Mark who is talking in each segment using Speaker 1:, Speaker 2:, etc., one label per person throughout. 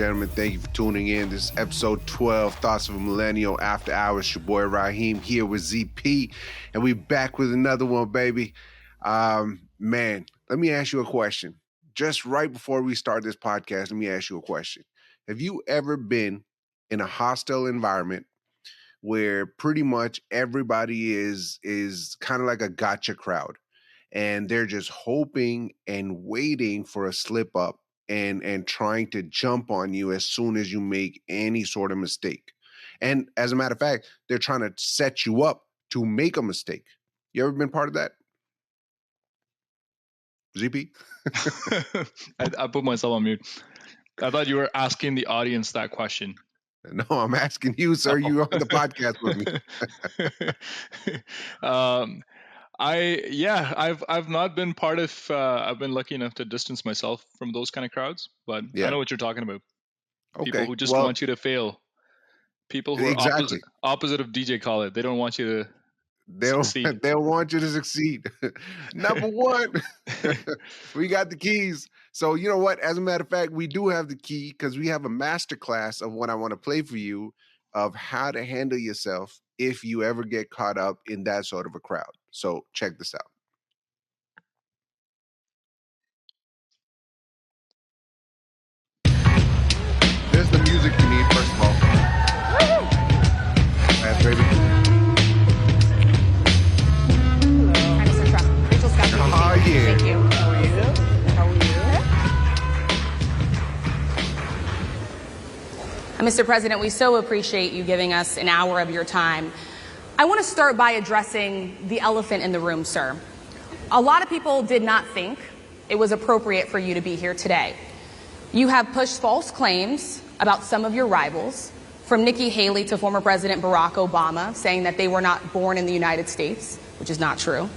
Speaker 1: gentlemen, thank you for tuning in. This is episode 12, Thoughts of a Millennial After Hours. Your boy Raheem here with ZP, and we back with another one, baby. Man, let me ask you a question. Just right before we start this podcast, let me ask you a question. Have you ever been in a hostile environment where pretty much everybody is kind of like a gotcha crowd, and they're just hoping and waiting for a slip up and trying to jump on you as soon as you make any sort of mistake? And as a matter of fact, they're trying to set you up to make a mistake. You ever been part of that? ZP?
Speaker 2: I put myself on mute. I thought you were asking the audience that question.
Speaker 1: No, I'm asking you, sir. You on the podcast with me.
Speaker 2: I've not been part of. I've been lucky enough to distance myself from those kind of crowds, but yeah. I know what you're talking about. Okay. People who just want you to fail. People who are opposite of DJ Khaled. They don't want you to succeed.
Speaker 1: They'll want you to succeed. Number one, we got the keys. So you know what? As a matter of fact, we do have the key because we have a masterclass of what I want to play for you of how to handle yourself if you ever get caught up in that sort of a crowd. So check this out. There's the music you need, first of all. That's baby.
Speaker 3: Hi, Mr. Trump. Rachel Scott.
Speaker 1: Oh, yeah.
Speaker 3: Thank you. How are you? How are you? Mr. President, we so appreciate you giving us an hour of your time. I want to start by addressing the elephant in the room, sir. A lot of people did not think it was appropriate for you to be here today. You have pushed false claims about some of your rivals, from Nikki Haley to former President Barack Obama, saying that they were not born in the United States, which is not true.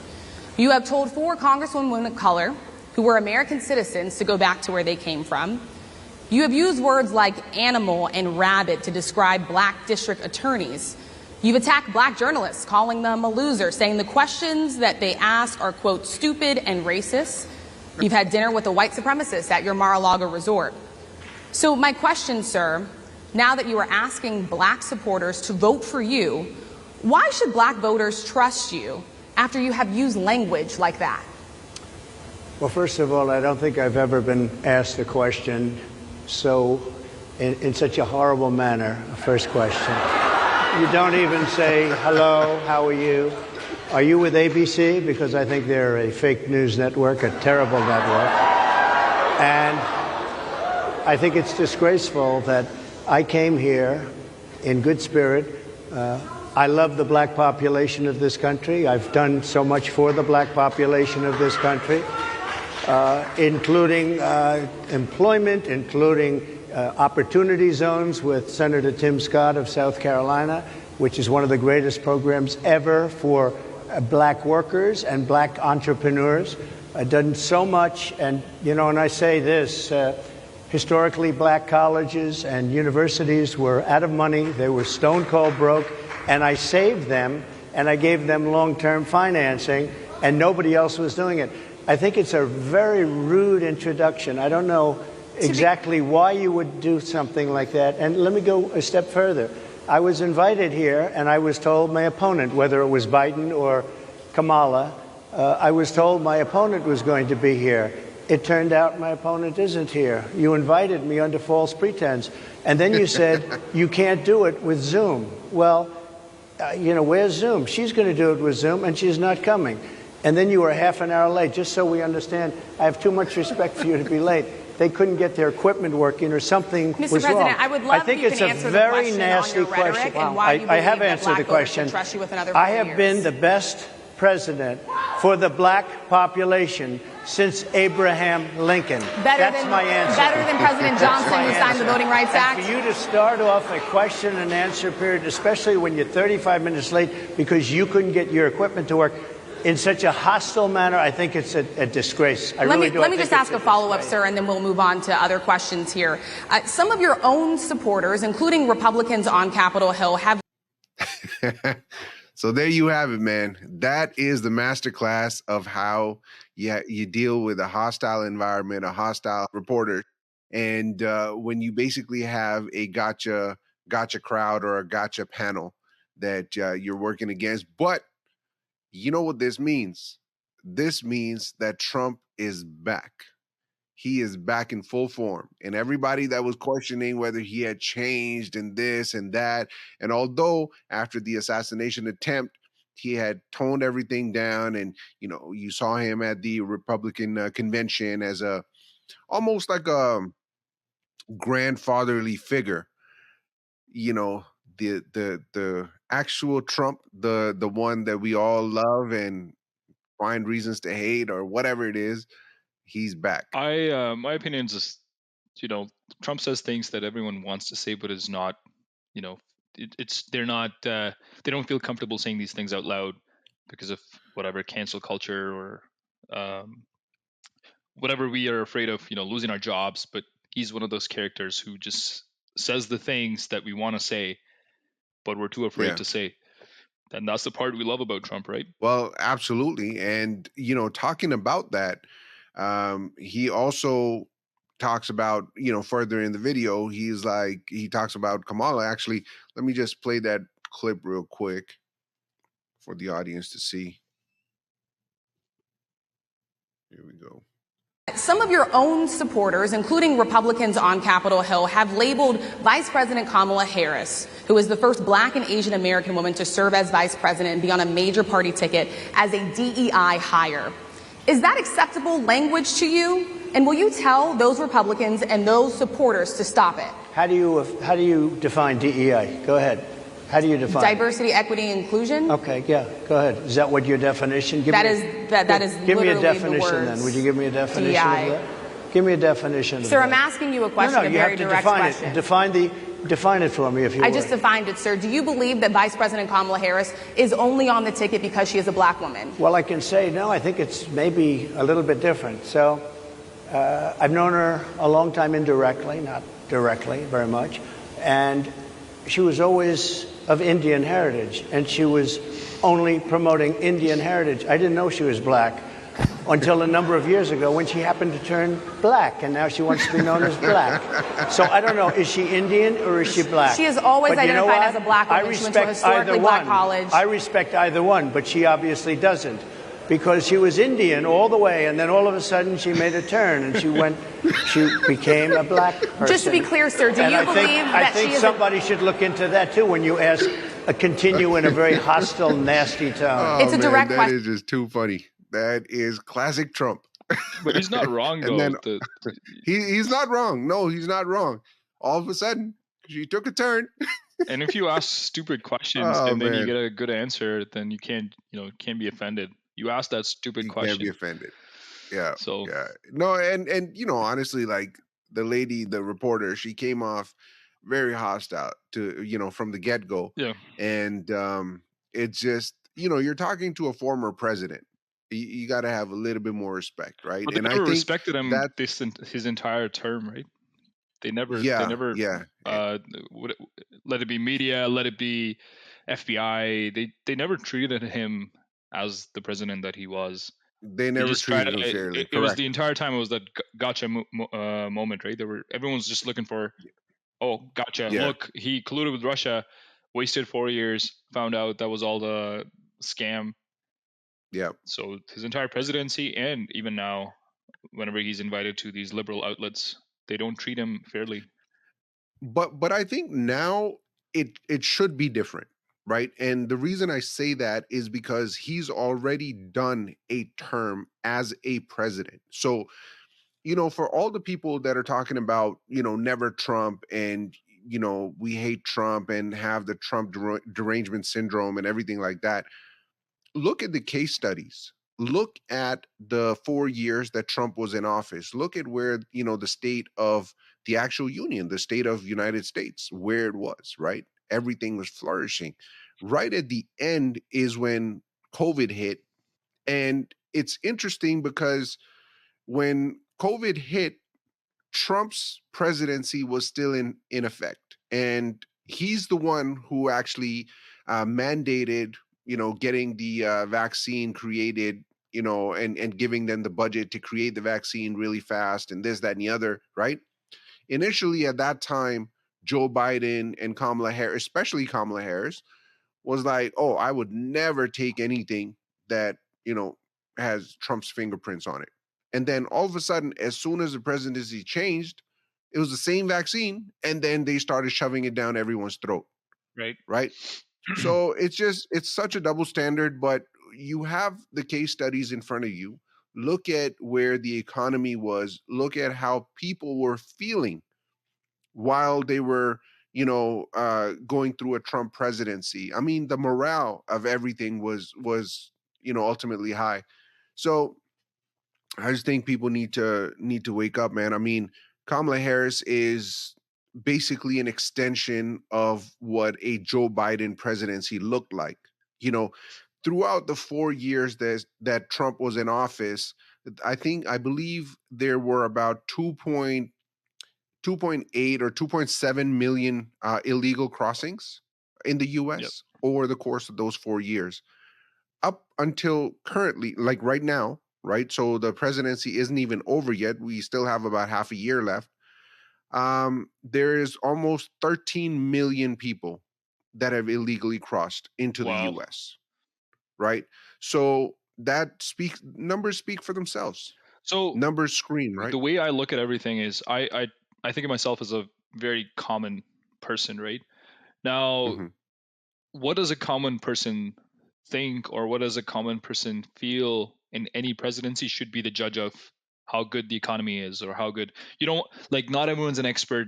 Speaker 3: You have told 4 congresswomen of color who were American citizens to go back to where they came from. You have used words like animal and rabid to describe black district attorneys. You've attacked black journalists, calling them a loser, saying the questions that they ask are, quote, stupid and racist. You've had dinner with a white supremacist at your Mar-a-Lago resort. So my question, sir, now that you are asking black supporters to vote for you, why should black voters trust you after you have used language like that?
Speaker 4: Well, first of all, I don't think I've ever been asked a question in such a horrible manner. First question. You don't even say, hello, how are you? Are you with ABC? Because I think they're a fake news network, a terrible network. And I think it's disgraceful that I came here in good spirit. I love the black population of this country. I've done so much for the black population of this country, including employment, including opportunity zones with Senator Tim Scott of South Carolina, which is one of the greatest programs ever for black workers and black entrepreneurs. I've done so much, and and I say this, historically black colleges and universities were out of money. They were stone cold broke, and I saved them, and I gave them long-term financing, and nobody else was doing it. I think it's a very rude introduction. I don't know exactly why you would do something like that. And let me go a step further. I was invited here, and I was told my opponent, whether it was Biden or Kamala, I was told my opponent was going to be here. It turned out my opponent isn't here. You invited me under false pretense. And then you said, you can't do it with Zoom. Well, where's Zoom? She's going to do it with Zoom, and she's not coming. And then you were half an hour late. Just so we understand, I have too much respect for you to be late. They couldn't get their equipment working, or something was wrong.
Speaker 3: Mr. President, I would love if you can answer the question on your rhetoric and why you believe that black voters should trust you with another 4 years.
Speaker 4: I have been the best president for the black population since Abraham Lincoln. That's my answer.
Speaker 3: Better than President Johnson, who signed the Voting Rights Act?
Speaker 4: And for you to start off a question and answer period, especially when you're 35 minutes late because you couldn't get your equipment to work, in such a hostile manner, I think it's a disgrace. Let me
Speaker 3: just ask a follow-up, sir, and then we'll move on to other questions here. Some of your own supporters, including Republicans on Capitol Hill, have...
Speaker 1: So there you have it, man. That is the masterclass of how you deal with a hostile environment, a hostile reporter. And when you basically have a gotcha crowd or a gotcha panel that you're working against. But you know what this means? This means that Trump is back. He is back in full form. And everybody that was questioning whether he had changed and this and that, and although after the assassination attempt, he had toned everything down, and you saw him at the Republican convention as a almost like a grandfatherly figure. The actual Trump, the one that we all love and find reasons to hate or whatever it is, he's back.
Speaker 2: My opinion is just, Trump says things that everyone wants to say, but is not, they're not, they don't feel comfortable saying these things out loud because of whatever cancel culture or whatever we are afraid of, losing our jobs. But he's one of those characters who just says the things that we want to say, but we're too afraid to say. And that's the part we love about Trump, right?
Speaker 1: Well, absolutely. And, talking about that, he also talks about, further in the video, he talks about Kamala. Actually, let me just play that clip real quick for the audience to see. Here we go.
Speaker 3: Some of your own supporters, including Republicans on Capitol Hill, have labeled Vice President Kamala Harris, who is the first Black and Asian American woman to serve as vice president and be on a major party ticket, as a DEI hire. Is that acceptable language to you? And will you tell those Republicans and those supporters to stop it?
Speaker 4: How do you define DEI? Go ahead. How do you define
Speaker 3: diversity, equity, inclusion?
Speaker 4: Okay, yeah, go ahead. Is that what your definition?
Speaker 3: That is
Speaker 4: give me a definition
Speaker 3: the words
Speaker 4: then. Would you give me a definition
Speaker 3: DEI.
Speaker 4: of that? Give me a definition.
Speaker 3: Sir,
Speaker 4: of
Speaker 3: I'm
Speaker 4: that.
Speaker 3: asking you a question,
Speaker 4: No,
Speaker 3: a
Speaker 4: you
Speaker 3: very
Speaker 4: have to
Speaker 3: direct
Speaker 4: define
Speaker 3: question.
Speaker 4: it. Define it for me, if you would.
Speaker 3: I just defined it, sir. Do you believe that Vice President Kamala Harris is only on the ticket because she is a Black woman?
Speaker 4: Well, I can say no. I think it's maybe a little bit different. So I've known her a long time indirectly, not directly very much, and she was always of Indian heritage, and she was only promoting Indian heritage. I didn't know she was Black until a number of years ago when she happened to turn Black, and now she wants to be known as Black. So I don't know, is she Indian or is she Black?
Speaker 3: She is always identified as a Black woman. She went to a historically Black college.
Speaker 4: I respect either one, but she obviously doesn't, because she was Indian all the way, and then all of a sudden she made a turn and she became a Black person.
Speaker 3: Just to be clear, sir, do you believe that she is? I think
Speaker 4: somebody should look into that too when you ask, continue in a very hostile, nasty tone.
Speaker 3: It's a direct question.
Speaker 1: That is just too funny. That is classic Trump.
Speaker 2: But he's not wrong, though.
Speaker 1: And then, he's not wrong. No, he's not wrong. All of a sudden, she took a turn.
Speaker 2: And if you ask stupid questions and then you get a good answer, then you can't be offended. You ask that stupid question.
Speaker 1: Can't be offended. Yeah.
Speaker 2: So
Speaker 1: yeah. No, and honestly, like the lady, the reporter, she came off very hostile to from the get-go.
Speaker 2: Yeah.
Speaker 1: And it's just, you're talking to a former president. You got to have a little bit more respect, right?
Speaker 2: But they never respected him his entire term, right? They never let it be media, let it be FBI. They never treated him as the president that he was.
Speaker 1: They never treated him fairly.
Speaker 2: It was the entire time. It was that gotcha moment, right? Everyone's just looking for, oh, gotcha. Yeah. Look, he colluded with Russia, wasted 4 years, found out that was all the scam.
Speaker 1: Yeah.
Speaker 2: So his entire presidency, and even now, whenever he's invited to these liberal outlets, they don't treat him fairly.
Speaker 1: But I think now it should be different, right? And the reason I say that is because he's already done a term as a president. So, for all the people that are talking about, never Trump and, we hate Trump and have the Trump derangement syndrome and everything like that, look at the case studies. Look at the 4 years that Trump was in office. Look at where, the state of the actual union, the state of United States, where it was, right? Everything was flourishing. Right at the end is when COVID hit. And it's interesting because when COVID hit, Trump's presidency was still in effect. And he's the one who actually mandated getting the vaccine created, and giving them the budget to create the vaccine really fast and this, that, and the other, right? initially at that time, Joe Biden and Kamala Harris, especially Kamala Harris, was like, oh, I would never take anything that, has Trump's fingerprints on it. And then all of a sudden, as soon as the presidency changed, it was the same vaccine. And then they started shoving it down everyone's throat. Right. So it's such a double standard, but you have the case studies in front of you. Look at where the economy was, look at how people were feeling while they were, going through a Trump presidency. I mean, the morale of everything was, ultimately high. So I just think people need to wake up, man. I mean, Kamala Harris is basically an extension of what a Joe Biden presidency looked like. Throughout the 4 years that Trump was in office, I believe there were about 2.8 or 2.7 million illegal crossings in the US over the course of those 4 years. Up until currently, like right now, right? So the presidency isn't even over yet. We still have about half a year left. There is almost 13 million people that have illegally crossed into the US, right? So numbers speak for themselves.
Speaker 2: So
Speaker 1: numbers scream, right?
Speaker 2: The way I look at everything is I think of myself as a very common person, right? Now, what does a common person think, or what does a common person feel in any presidency should be the judge of how good the economy is, or how good, not everyone's an expert.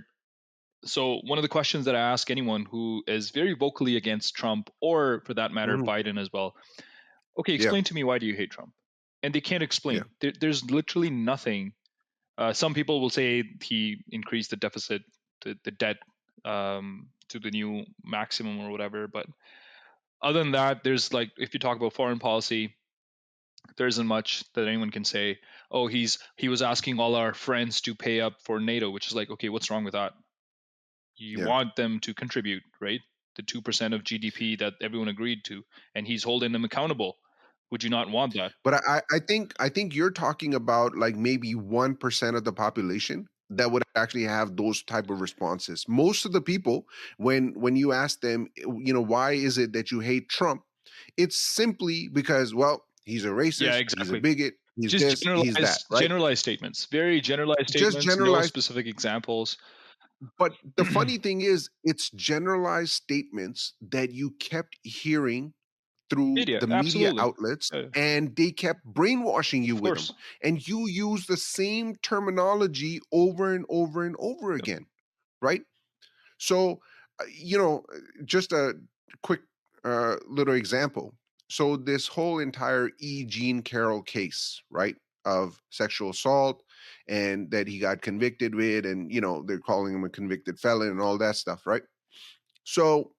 Speaker 2: So one of the questions that I ask anyone who is very vocally against Trump, or for that matter, Biden as well, okay, explain to me, why do you hate Trump? And they can't explain. There's literally nothing. Some people will say he increased the deficit, the debt, to the new maximum or whatever. But other than that, there's if you talk about foreign policy, there isn't much that anyone can say. Oh, he was asking all our friends to pay up for NATO, which is okay, what's wrong with that? You want them to contribute, right? The 2% of GDP that everyone agreed to, and he's holding them accountable. Would you not want that?
Speaker 1: But I think you're talking about maybe 1% of the population that would actually have those type of responses. Most of the people, when you ask them, why is it that you hate Trump? It's simply because, well, he's a racist, he's a bigot, he's
Speaker 2: just
Speaker 1: this, he's that, right?
Speaker 2: Generalized statements, very generalized statements, no specific examples.
Speaker 1: But the funny thing is, it's generalized statements that you kept hearing through the media outlets, and they kept brainwashing you with them, and you use the same terminology over and over and over again, right? So just a quick little example. So this whole entire Jean Carroll case, right, of sexual assault, and that he got convicted with, and they're calling him a convicted felon and all that stuff, right? So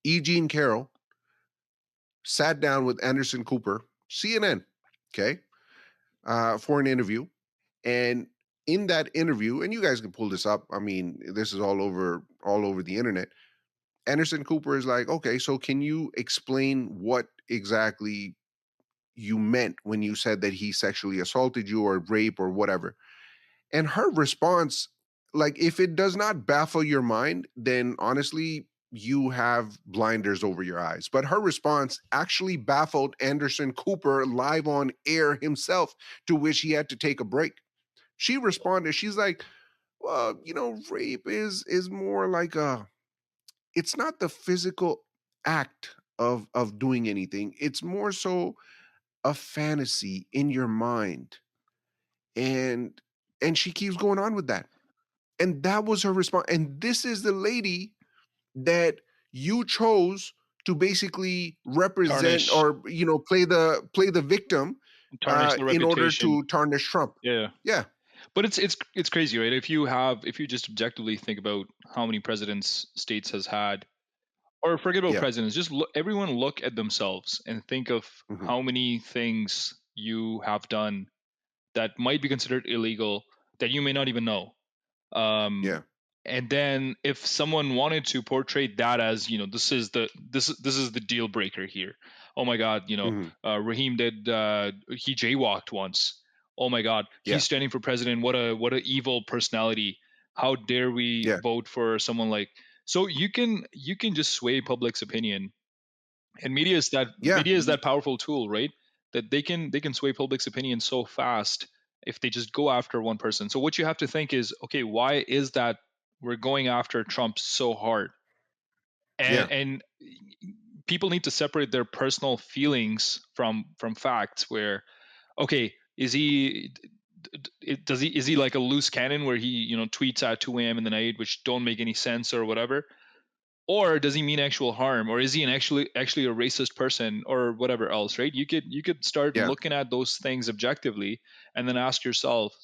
Speaker 1: Jean Carroll sat down with Anderson Cooper, CNN, okay, for an interview. And in that interview, and you guys can pull this up, I mean, this is all over the internet. Anderson Cooper is like, okay, so can you explain what exactly you meant when you said that he sexually assaulted you or rape or whatever? And her response, if it does not baffle your mind, then honestly, you have blinders over your eyes. But her response actually baffled Anderson Cooper live on air himself, to which he had to take a break. She responded, she's like, well, rape is more like it's not the physical act of doing anything. It's more so a fantasy in your mind. And she keeps going on with that. And that was her response. And this is the lady that you chose to basically represent, or play the victim, in order to tarnish Trump.
Speaker 2: Yeah. But it's crazy, right? If you just objectively think about how many presidents states has had, or forget about presidents, just everyone look at themselves and think of how many things you have done that might be considered illegal that you may not even know. And then if someone wanted to portray that as, this is the deal breaker here. Oh my God, Raheem he jaywalked once. Oh my God, he's standing for president. What a evil personality. How dare we vote for someone like? So you can just sway public's opinion, and media is that powerful tool, right? That they can sway public's opinion so fast if they just go after one person. So what you have to think is, okay, why is that we're going after Trump so hard? And people need to separate their personal feelings from facts. Where, okay, is he like a loose cannon where he tweets at 2 a.m. in the night which don't make any sense or whatever, or does he mean actual harm, or is he actually a racist person or whatever else, right? You could start looking at those things objectively and then ask yourself,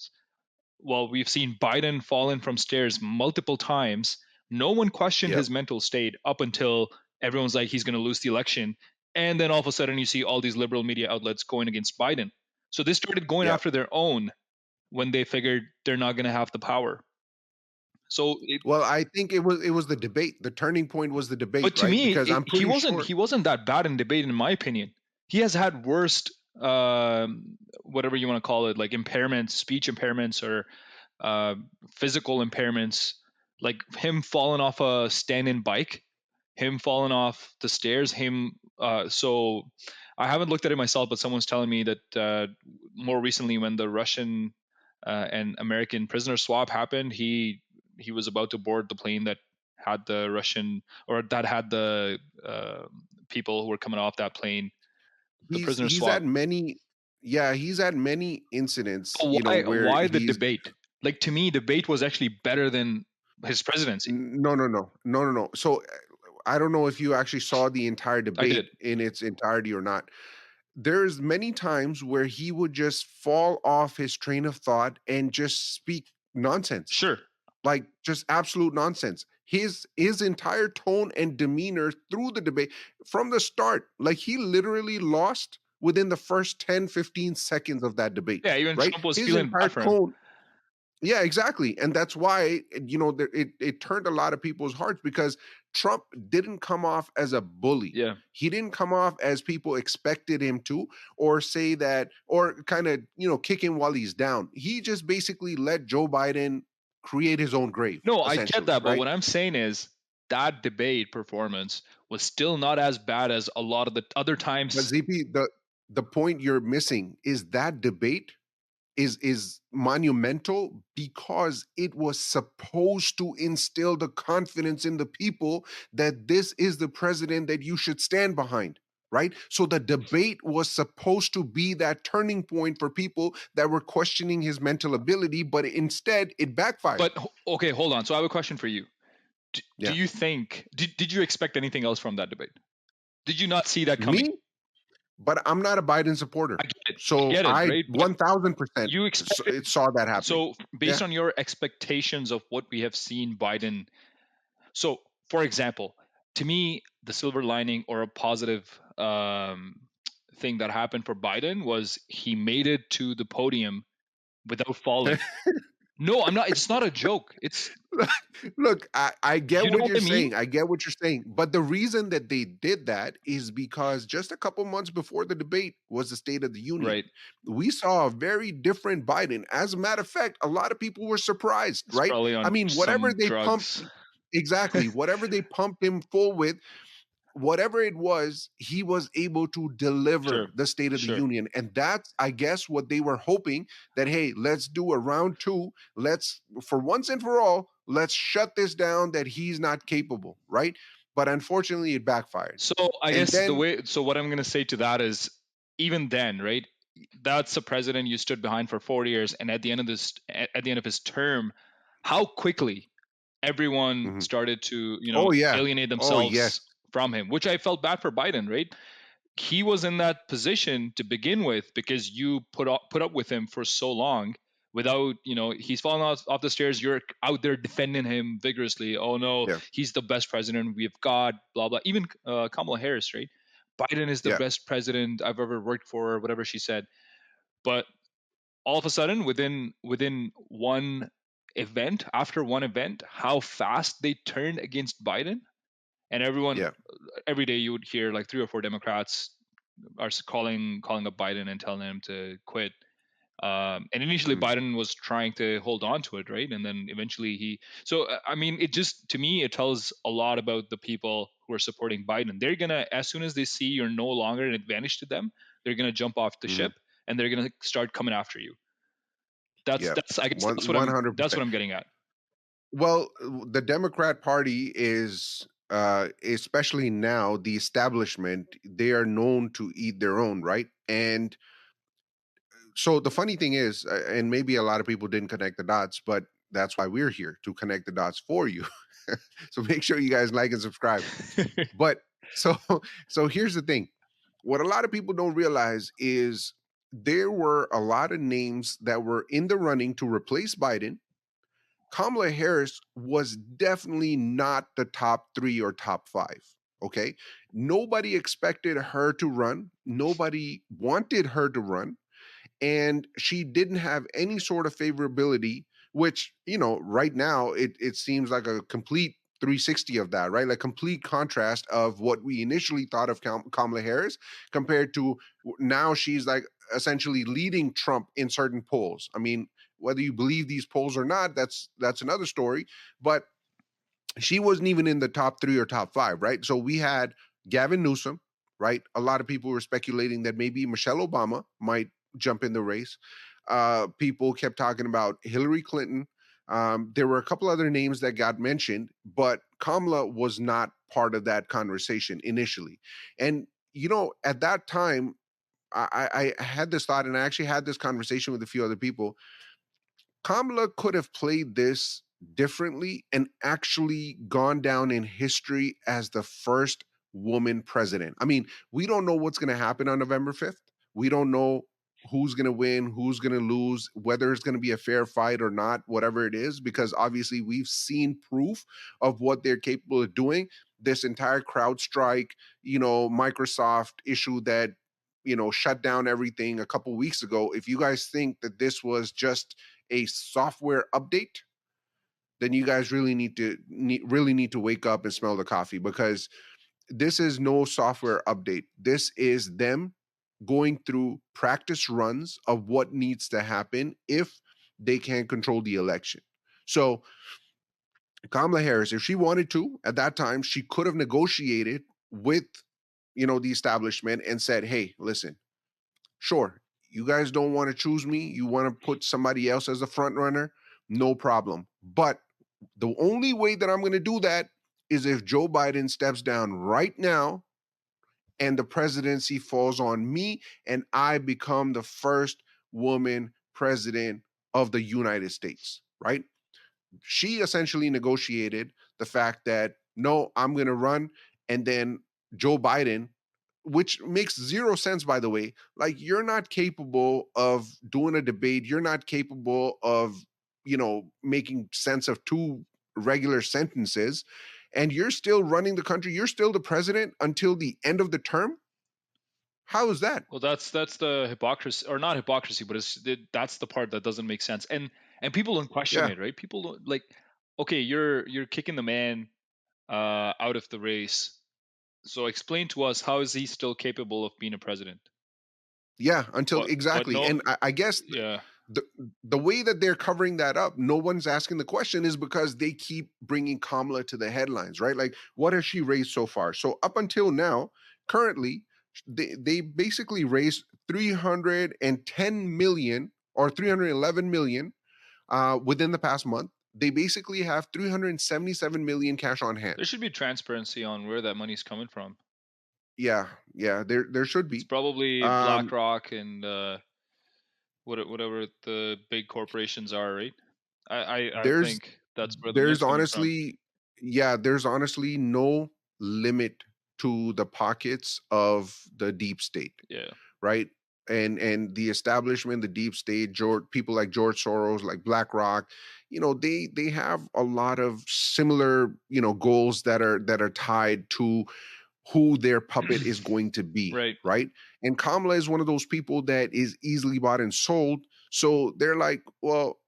Speaker 2: well, we've seen Biden fallen from stairs multiple times. No one questioned his mental state up until everyone's like he's going to lose the election, and then all of a sudden you see all these liberal media outlets going against Biden. So they started going after their own when they figured they're not going to have the power. So
Speaker 1: I think it was the debate. The turning point was the debate.
Speaker 2: But to me, because he wasn't that bad in debate, in my opinion. He has had worst, whatever you want to call it, like impairments, speech impairments, or physical impairments, like him falling off a stand-in bike, him falling off the stairs, him. So I haven't looked at it myself, but someone's telling me that more recently, when the Russian and American prisoner swap happened, he was about to board the plane that had the Russian, or that had the people who were coming off that plane. The prisoner swap.
Speaker 1: He's had many incidents.
Speaker 2: Why the debate? Like, to me, debate was actually better than his presidency.
Speaker 1: No. So I don't know if you actually saw the entire debate in its entirety or not. There's many times where he would just fall off his train of thought and just speak nonsense.
Speaker 2: Sure.
Speaker 1: Like, just absolute nonsense. His entire tone and demeanor through the debate from the start, like, he literally lost within the first 10, 15 seconds of that debate.
Speaker 2: Yeah, even Trump was feeling bad for him.
Speaker 1: Yeah, exactly. And that's why, it turned a lot of people's hearts, because Trump didn't come off as a bully.
Speaker 2: Yeah.
Speaker 1: He didn't come off as people expected him to, or say that, or kind of, kick him while he's down. He just basically let Joe Biden create his own grave.
Speaker 2: No, I get that. But what I'm saying is that debate performance was still not as bad as a lot of the other times.
Speaker 1: But ZP, the point you're missing is that debate is monumental because it was supposed to instill the confidence in the people that this is the president that you should stand behind, right? So the debate was supposed to be that turning point for people that were questioning his mental ability, but instead it backfired.
Speaker 2: But okay, hold on. So I have a question for you. Do you think, did you expect anything else from that debate? Did you not see that coming?
Speaker 1: Me? But I'm not a Biden supporter.
Speaker 2: I get it.
Speaker 1: So I
Speaker 2: right?
Speaker 1: 1000%
Speaker 2: you
Speaker 1: saw that happen.
Speaker 2: So based on your expectations of what we have seen Biden. So, for example, to me, the silver lining or a positive thing that happened for Biden was he made it to the podium without falling. No, I'm not. It's not a joke. It's
Speaker 1: look. I get what you're saying. I get what you're saying. But the reason that they did that is because just a couple months before the debate was the State of the Union.
Speaker 2: Right.
Speaker 1: We saw a very different Biden. As a matter of fact, a lot of people were surprised. Right.
Speaker 2: I
Speaker 1: mean, whatever they pumped, exactly, whatever they pumped him full with, whatever it was, he was able to deliver the State of the Union. And that's, I guess, what they were hoping, that, hey, let's do a round two. Let's, for once and for all, let's shut this down, that he's not capable, right? But unfortunately, it backfired.
Speaker 2: So I guess what I'm going to say to that is, even then, right, that's a president you stood behind for 4 years. And at the end of his term, how quickly everyone started to, alienate themselves from him, which I felt bad for Biden, right? He was in that position to begin with because you put up with him for so long without, he's falling off the stairs. You're out there defending him vigorously. Oh no, he's the best president we've got, blah, blah. Even Kamala Harris, right? Biden is the best president I've ever worked for, whatever she said. But all of a sudden, within one event, after one event, how fast they turned against Biden. And everyone, every day you would hear like 3 or 4 Democrats are calling up Biden and telling him to quit. And initially Biden was trying to hold on to it, right? And then eventually I mean, it just, to me, it tells a lot about the people who are supporting Biden. They're gonna, as soon as they see you're no longer an advantage to them, they're gonna jump off the ship and they're gonna start coming after you. That's I guess that's what 100%. That's what I'm getting at.
Speaker 1: Well, the Democrat Party is, especially now, the establishment, they are known to eat their own, right? And so the funny thing is, and maybe a lot of people didn't connect the dots, but that's why we're here, to connect the dots for you. So make sure you guys like and subscribe. But so here's the thing. What a lot of people don't realize is there were a lot of names that were in the running to replace Biden. Kamala Harris was definitely not the top 3 or top 5. Okay. Nobody expected her to run. Nobody wanted her to run. And she didn't have any sort of favorability, which, right now it seems like a complete 360 of that, right? Like complete contrast of what we initially thought of Kamala Harris compared to now she's like essentially leading Trump in certain polls. I mean, whether you believe these polls or not, that's another story. But she wasn't even in the top 3 or top 5, right? So we had Gavin Newsom, right? A lot of people were speculating that maybe Michelle Obama might jump in the race. People kept talking about Hillary Clinton. There were a couple other names that got mentioned, but Kamala was not part of that conversation initially. And, at that time, I had this thought, and I actually had this conversation with a few other people. Kamala could have played this differently and actually gone down in history as the first woman president. I mean, we don't know what's going to happen on November 5th. We don't know who's going to win, who's going to lose, whether it's going to be a fair fight or not, whatever it is, because obviously we've seen proof of what they're capable of doing. This entire CrowdStrike, Microsoft issue that, shut down everything a couple weeks ago. If you guys think that this was just a software update, then you guys really need to wake up and smell the coffee, because this is no software update. This is them going through practice runs of what needs to happen if they can't control the election. So Kamala Harris, if she wanted to, at that time, she could have negotiated with, the establishment and said, hey, listen, sure, you guys don't want to choose me. You want to put somebody else as the front runner. No problem. But the only way that I'm going to do that is if Joe Biden steps down right now and the presidency falls on me and I become the first woman president of the United States, right? She essentially negotiated the fact that, no, I'm going to run. And then Joe Biden, which makes zero sense, by the way. Like, you're not capable of doing a debate. You're not capable of, making sense of 2 regular sentences. And you're still running the country. You're still the president until the end of the term. How is that?
Speaker 2: Well, that's the hypocrisy, or not hypocrisy, but that's the part that doesn't make sense. And people don't question it, right? People don't, like, okay, you're kicking the man out of the race. So explain to us, how is he still capable of being a president?
Speaker 1: Yeah, exactly. No, and I guess the way that they're covering that up, no one's asking the question, is because they keep bringing Kamala to the headlines, right? Like, what has she raised so far? So up until now, currently, they basically raised 310 million or 311 million within the past month. They basically have 377 million cash on hand.
Speaker 2: There should be transparency on where that money's coming from.
Speaker 1: Yeah, there should be.
Speaker 2: It's probably BlackRock and whatever the big corporations are, right? I think that's where
Speaker 1: there's honestly no limit to the pockets of the deep state.
Speaker 2: Yeah.
Speaker 1: Right. And the establishment, the deep state, people like George Soros, like BlackRock, they have a lot of similar, goals that are tied to who their puppet is going to be. Right. And Kamala is one of those people that is easily bought and sold. So they're like, well,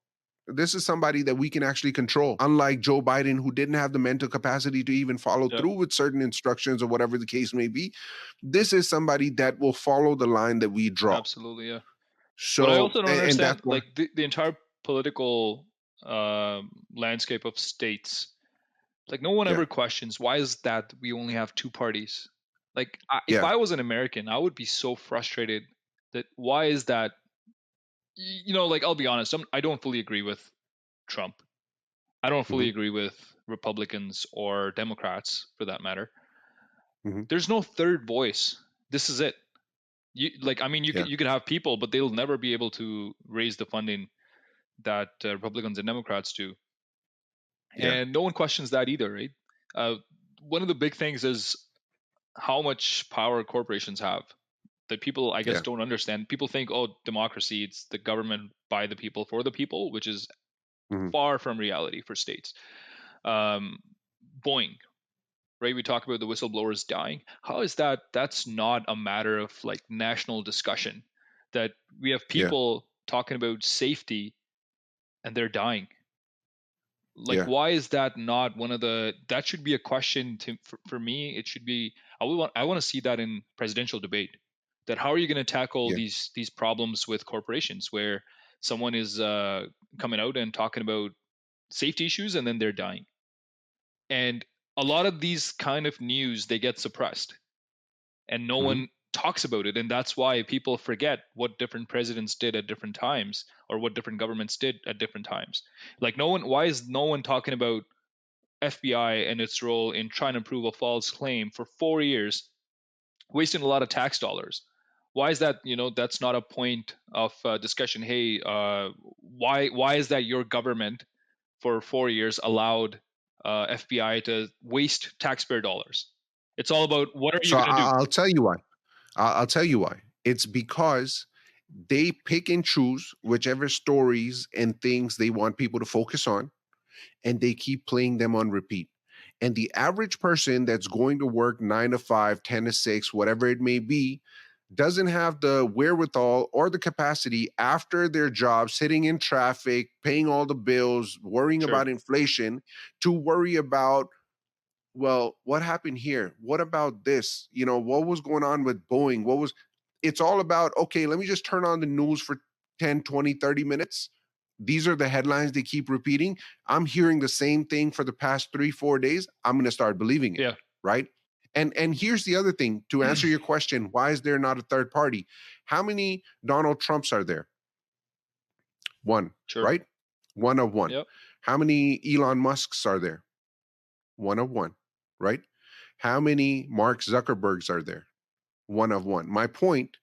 Speaker 1: this is somebody that we can actually control. Unlike Joe Biden, who didn't have the mental capacity to even follow through with certain instructions or whatever the case may be. This is somebody that will follow the line that we draw.
Speaker 2: Absolutely, yeah.
Speaker 1: So,
Speaker 2: but I also don't understand, like the entire political landscape of states. Like no one ever questions why is that we only have two parties. Like if I was an American, I would be so frustrated that why is that? Like I'll be honest, I don't fully agree with Trump. I don't fully agree with Republicans or Democrats for that matter. There's no third voice. This is it. You could have people, but they'll never be able to raise the funding that Republicans and Democrats do. And no one questions that either, right? One of the big things is how much power corporations have that people, I guess, don't understand. People think, oh, democracy, it's the government by the people for the people, which is far from reality for states. Boeing, right? We talk about the whistleblowers dying. How is that? That's not a matter of like national discussion. That we have people talking about safety and they're dying. Like, why is that not one of the? That should be a question for me. It should be. I want to see that in presidential debate. That how are you going to tackle these problems with corporations where someone is coming out and talking about safety issues and then they're dying, and a lot of these kind of news they get suppressed and no one talks about it, and that's why people forget what different presidents did at different times or what different governments did at different times. Like why is no one talking about FBI and its role in trying to prove a false claim for 4 years, wasting a lot of tax dollars? Why is that? That's not a point of discussion. Hey, why is that your government for 4 years allowed FBI to waste taxpayer dollars? It's all about what are you going to do?
Speaker 1: I'll tell you why. I'll tell you why. It's because they pick and choose whichever stories and things they want people to focus on, and they keep playing them on repeat. And the average person that's going to work 9 to 5, 10 to 6, whatever it may be, doesn't have the wherewithal or the capacity after their job, sitting in traffic, paying all the bills, worrying about inflation, to worry about, well, what happened here? What about this? What was going on with Boeing? It's all about, okay, let me just turn on the news for 10, 20, 30 minutes. These are the headlines they keep repeating. I'm hearing the same thing for the past 3-4 days. I'm going to start believing it. Right. And here's the other thing to answer your question. Why is there not a third party? How many Donald Trumps are there? One, right? One of one. How many Elon Musks are there? One of one, right? How many Mark Zuckerbergs are there? One of one. My point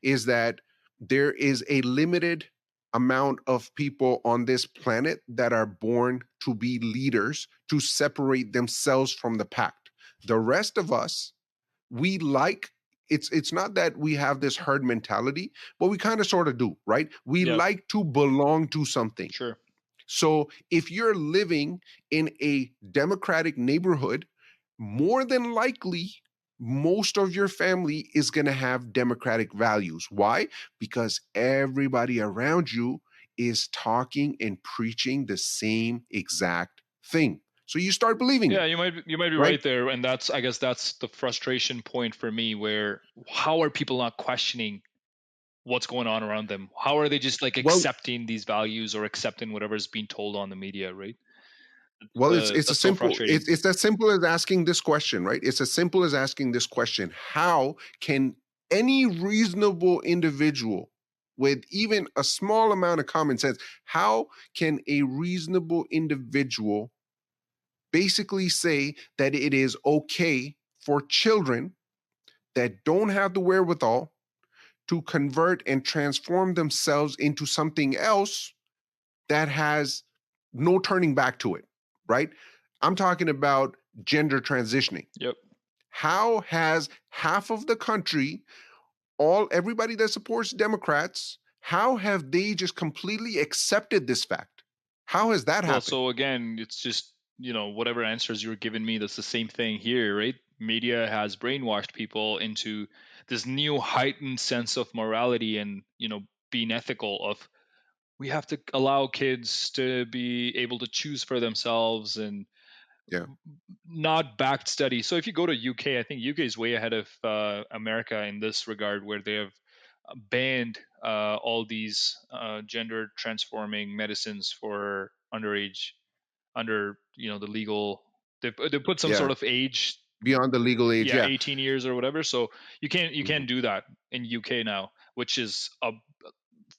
Speaker 1: is that there is a limited amount of people on this planet that are born to be leaders, to separate themselves from the pack. The rest of us, we like, it's not that we have this herd mentality, but we kind of sort of do, right? We like to belong to something. So if you're living in a Democratic neighborhood, more than likely, most of your family is going to have Democratic values. Why? Because everybody around you is talking and preaching the same exact thing. So you start believing it.
Speaker 2: You might be right there, and I guess that's the frustration point for me. Where how are people not questioning what's going on around them? How are they just like accepting these values or accepting whatever's being told on the media, right?
Speaker 1: Well, it's as simple as asking this question, right? It's as simple as asking this question: how can any reasonable individual with even a small amount of common sense, how can a reasonable individual basically say that it is okay for children that don't have the wherewithal to convert and transform themselves into something else that has no turning back to it, right? I'm talking about gender transitioning. How has half of the country, everybody that supports Democrats, how have they just completely accepted this fact? How has that happened?
Speaker 2: So again, it's just, whatever answers you're giving me, that's the same thing here, right? Media has brainwashed people into this new heightened sense of morality and, being ethical of, we have to allow kids to be able to choose for themselves and not backed studies. So if you go to UK, I think UK is way ahead of America in this regard, where they have banned all these gender transforming medicines for underage, under the legal. They put some sort of age
Speaker 1: beyond the legal age.
Speaker 2: 18 years or whatever. So you can't do that in UK now, which is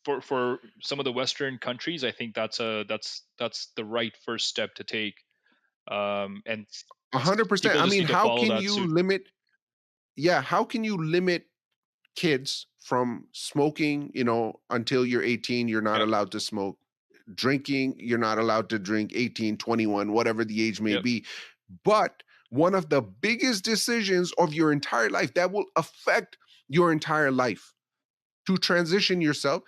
Speaker 2: for some of the Western countries. I think that's the right first step to take. And
Speaker 1: 100%. I mean, how can you limit? Yeah, how can you limit kids from smoking? Until you're 18, you're not allowed to smoke. Drinking, you're not allowed to drink. 18, 21, whatever the age may be. But one of the biggest decisions of your entire life that will affect your entire life, to transition yourself,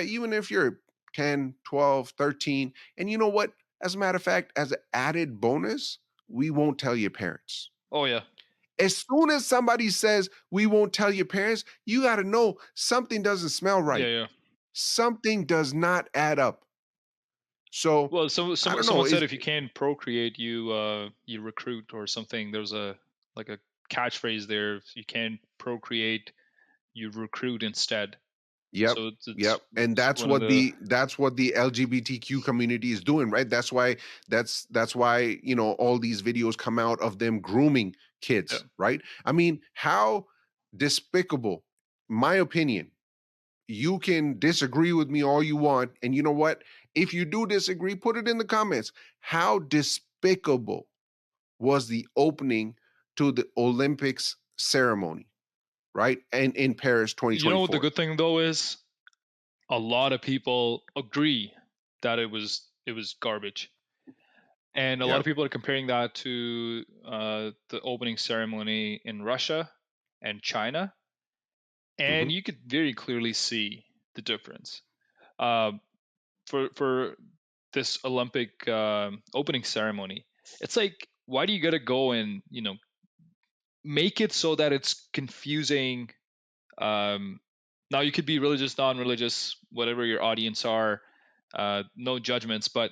Speaker 1: even if you're 10, 12, 13. And you know what? As a matter of fact, as an added bonus, we won't tell your parents.
Speaker 2: Oh, yeah.
Speaker 1: As soon as somebody says we won't tell your parents, you got to know something doesn't smell right.
Speaker 2: Yeah.
Speaker 1: Something does not add up. So,
Speaker 2: well, someone said if you can't procreate, you recruit or something. There's a catchphrase there. If you can't procreate, you recruit instead.
Speaker 1: Yep.
Speaker 2: So
Speaker 1: and that's what the LGBTQ community is doing, right? That's why all these videos come out of them grooming kids, right? I mean, how despicable. My opinion. You can disagree with me all you want, and you know what? If you do disagree, put it in the comments. How despicable was the opening to the Olympics ceremony, right? And in Paris 2024.
Speaker 2: You know what the good thing though is? A lot of people agree that it was garbage. And a lot of people are comparing that to the opening ceremony in Russia and China. And you could very clearly see the difference. For this Olympic opening ceremony, it's like, why do you got to go and make it so that it's confusing? Now you could be religious, non-religious, whatever your audience are, no judgments, but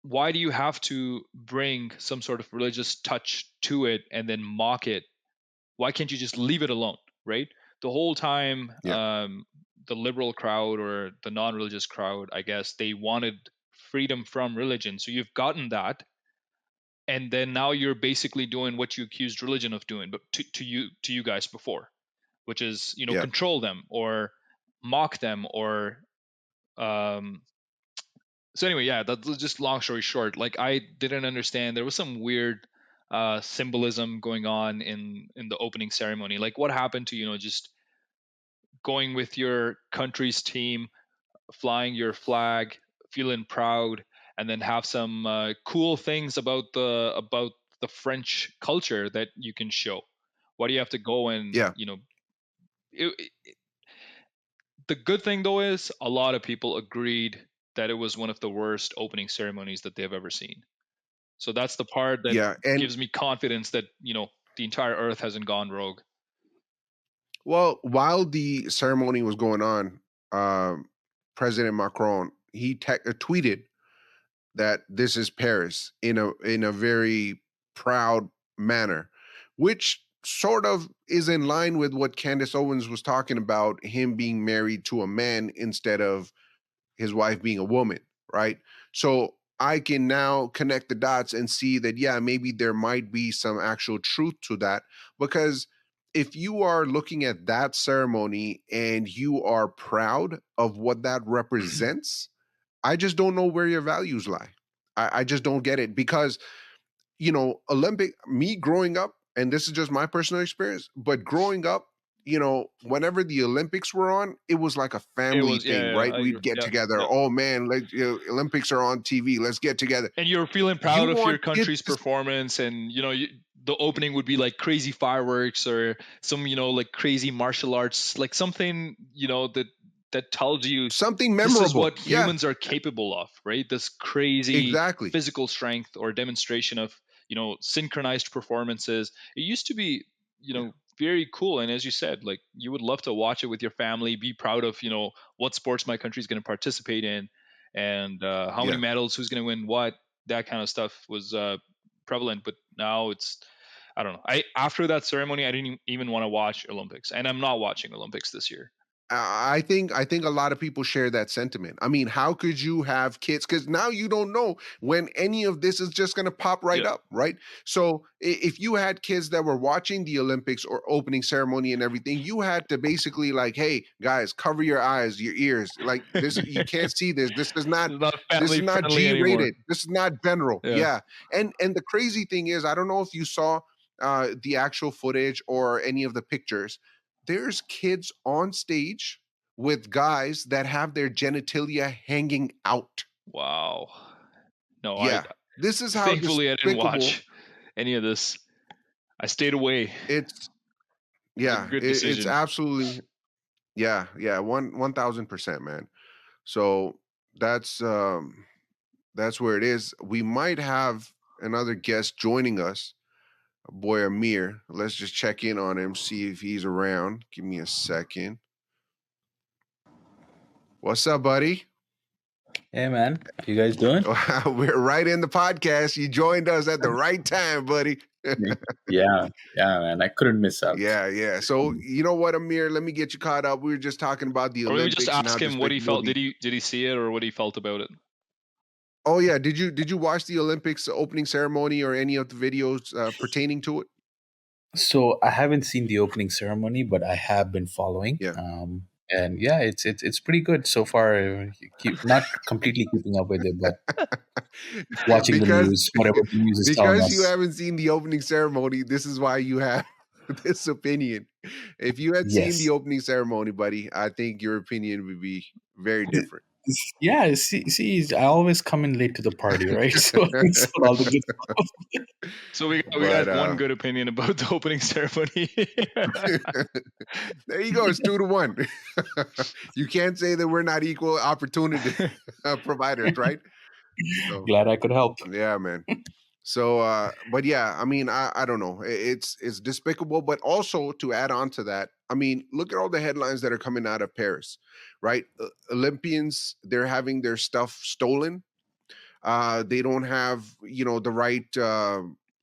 Speaker 2: why do you have to bring some sort of religious touch to it and then mock it? Why can't you just leave it alone, right? The whole time, the liberal crowd or the non-religious crowd, I guess, they wanted freedom from religion. So you've gotten that. And then now you're basically doing what you accused religion of doing, but to you guys before, which is, control them or mock them or, so anyway, that's just long story short. Like, I didn't understand. There was some weird symbolism going on in the opening ceremony. Like, what happened to just going with your country's team, flying your flag, feeling proud, and then have some cool things about the French culture that you can show. Why do you have to go and the good thing though is a lot of people agreed that it was one of the worst opening ceremonies that they've ever seen. So that's the part that gives me confidence that, the entire earth hasn't gone rogue.
Speaker 1: Well, while the ceremony was going on, President Macron, he tweeted that this is Paris in a very proud manner, which sort of is in line with what Candace Owens was talking about, him being married to a man instead of his wife being a woman, right? So I can now connect the dots and see that, maybe there might be some actual truth to that, because if you are looking at that ceremony and you are proud of what that represents, I just don't know where your values lie. I just don't get it, because, me growing up, and this is just my personal experience, but growing up, whenever the Olympics were on, it was like a family thing, right? We'd get together. Oh man, Olympics are on TV. Let's get together.
Speaker 2: And you're feeling proud of your country's performance, and the opening would be like crazy fireworks or some like crazy martial arts, like something that tells you
Speaker 1: something memorable.
Speaker 2: This is what humans are capable of, right? This crazy physical strength or demonstration of synchronized performances. It used to be very cool, and as you said, like, you would love to watch it with your family, be proud of what sports my country is going to participate in, and how many medals, who's going to win what. That kind of stuff was prevalent, but now it's, I don't know. After that ceremony, I didn't even want to watch Olympics, and I'm not watching Olympics this year.
Speaker 1: I think a lot of people share that sentiment. I mean, how could you have kids? Because now you don't know when any of this is just going to pop right up, right? So if you had kids that were watching the Olympics or opening ceremony and everything, you had to basically like, hey guys, cover your eyes, your ears. Like this, you can't see this. This is not
Speaker 2: family friendly
Speaker 1: G
Speaker 2: anymore.
Speaker 1: rated. This is not general. Yeah. And the crazy thing is, I don't know if you saw the actual footage or any of the pictures. There's kids on stage with guys that have their genitalia hanging out.
Speaker 2: Wow. No,
Speaker 1: yeah. This is how
Speaker 2: thankfully
Speaker 1: despicable.
Speaker 2: I didn't watch any of this. I stayed away.
Speaker 1: It's good decision. It's absolutely 1,000%, man. So that's where it is. We might have another guest joining us. Boy Amir. Let's just check in on him, see if he's around. Give me a second. What's up, buddy?
Speaker 5: Hey, man. How you guys doing?
Speaker 1: We're right in the podcast. You joined us at the right time, buddy.
Speaker 5: yeah, man. I couldn't miss out.
Speaker 1: Yeah. So you know what, Amir? Let me get you caught up. We were just talking about the Olympics.
Speaker 2: Or we just ask him what he felt. Did he see it or what he felt about it?
Speaker 1: Oh yeah. Did you watch the Olympics opening ceremony or any of the videos pertaining to it?
Speaker 5: So I haven't seen the opening ceremony, but I have been following.
Speaker 1: Yeah.
Speaker 5: And yeah, it's pretty good so far. Not completely keeping up with it, but watching the news, whatever the news is telling us.
Speaker 1: Because you haven't seen the opening ceremony, this is why you have this opinion. If you had seen the opening ceremony, buddy, I think your opinion would be very different.
Speaker 5: Yeah, see, I always come in late to the party, right? So all the good stuff.
Speaker 2: So we got one good opinion about the opening ceremony.
Speaker 1: There you go. It's 2-1. You can't say that we're not equal opportunity providers, right?
Speaker 5: So, glad I could help.
Speaker 1: Yeah, man. So, but yeah, I mean, I don't know. It's despicable, but also to add on to that, I mean, look at all the headlines that are coming out of Paris, right? Olympians, they're having their stuff stolen. They don't have, the right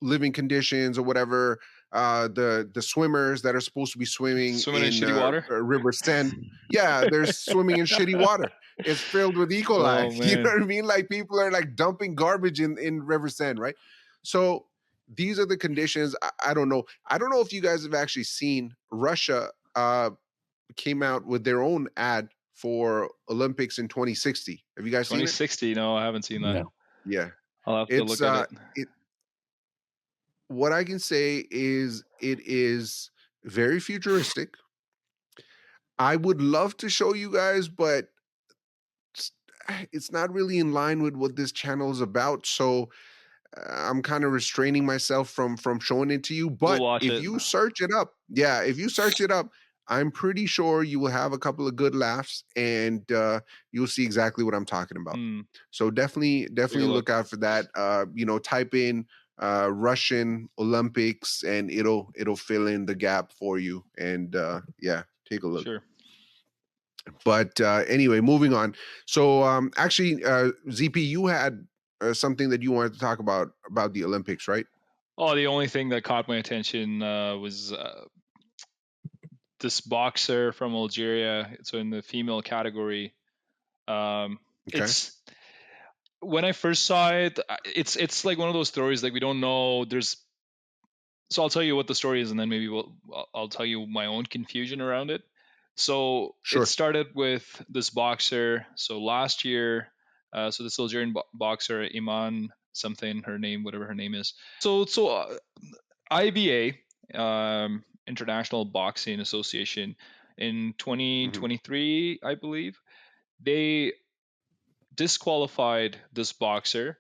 Speaker 1: living conditions or whatever. The swimmers that are supposed to be swimming
Speaker 2: in shitty water,
Speaker 1: River Seine, yeah, they're swimming in shitty water. It's filled with E. coli.
Speaker 2: Oh,
Speaker 1: you know what I mean? Like people are like dumping garbage in River Seine, right? So these are the conditions. I don't know. I don't know if you guys have actually seen Russia came out with their own ad for Olympics in 2060. Have you guys seen it?
Speaker 2: 2060? No, I haven't seen that.
Speaker 5: No.
Speaker 1: Yeah.
Speaker 2: I'll have to look at it.
Speaker 1: What I can say is it is very futuristic. I would love to show you guys, but it's not really in line with what this channel is about. So I'm kind of restraining myself from showing it to you. But if you search it up, I'm pretty sure you will have a couple of good laughs and you'll see exactly what I'm talking about. So definitely look out for that. Type in Russian Olympics and it'll fill in the gap for you. And take a look.
Speaker 2: Sure.
Speaker 1: But anyway, moving on. So actually, ZP, you had something that you wanted to talk about the Olympics, right?
Speaker 2: Oh, the only thing that caught my attention was this boxer from Algeria. So in the female category, it's when I first saw it, it's like one of those stories like we don't know. So I'll tell you what the story is, and then maybe I'll tell you my own confusion around it. So It started with this boxer. So last year, so this Algerian boxer, Iman something, whatever her name is. So IBA, International Boxing Association, in 2023, I believe, they disqualified this boxer